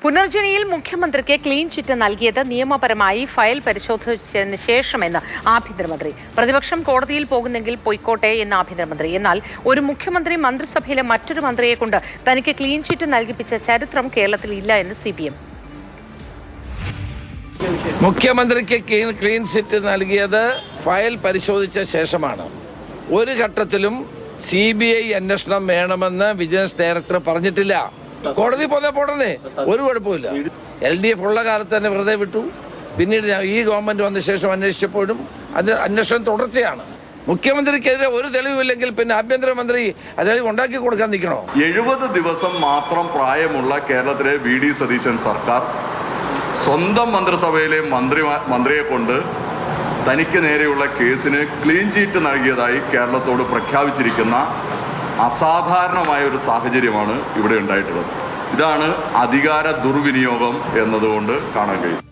പുനർജനിയിൽ മുഖ്യമന്ത്രിക്ക് clean chit നൽകിയത് നിയമപരമായി ഫയൽ പരിശോധിച്ചതിന് ശേഷമെന്ന് ആഭ്യന്തരമന്ത്രി. പ്രതിപക്ഷം കോടതിയിൽ പോകുന്നെങ്കിൽ പൊയ്ക്കോട്ടെ എന്ന ആഭ്യന്തരമന്ത്രി. എന്നാൽ ഒരു മുഖ്യമന്ത്രി മന്ത്രിസഭയിലെ മറ്റൊരു മന്ത്രിയെ കൊണ്ട് തനിക്ക് ക്ലീൻ ചിറ്റ് നൽകിപ്പിച്ച ചരിത്രം കേരളത്തിൽ ഇല്ല എന്ന് CPM. മുഖ്യമന്ത്രിക്ക് ക്ലീൻ ചിറ്റ് നൽകിയത് ഫയൽ പരിശോധിച്ച ശേഷമാണ്. ഒരു ഘട്ടത്തിലും CBI അന്വേഷണം വേണമെന്ന് വിജിലൻസ് ഡയറക്ടർ പറഞ്ഞിട്ടില്ല. കോടതി പോടണേ, ഒരു കുഴപ്പമില്ല. LDF ഉള്ള കാലത്ത് തന്നെ വെറുതെ വിട്ടു. പിന്നീട് ഈ ഗവൺമെന്റ് വന്ന ശേഷം അന്വേഷിച്ചപ്പോഴും അത് അന്വേഷണം തുടർച്ചയാണ്. മുഖ്യമന്ത്രിക്കെതിരെ ഒരു തെളിവില്ലെങ്കിൽ പിന്നെ ആഭ്യന്തരമന്ത്രി അതായത് ഉണ്ടാക്കി കൊടുക്കാൻ നിൽക്കണോ? 70 ദിവസം മാത്രം പ്രായമുള്ള കേരളത്തിലെ VD സതീശൻ സർക്കാർ സ്വന്തം മന്ത്രിസഭയിലെ മന്ത്രിയെ കൊണ്ട് തനിക്ക് നേരെയുള്ള കേസിന് ക്ലീൻ ചീറ്റ് നൽകിയതായി കേരളത്തോട് പ്രഖ്യാപിച്ചിരിക്കുന്ന അസാധാരണമായ ഒരു സാഹചര്യമാണ് ഇവിടെ ഉണ്ടായിട്ടുള്ളത്. ഇതാണ് അധികാര ദുർവിനിയോഗം എന്നതുകൊണ്ട് കാണാൻ കഴിയും.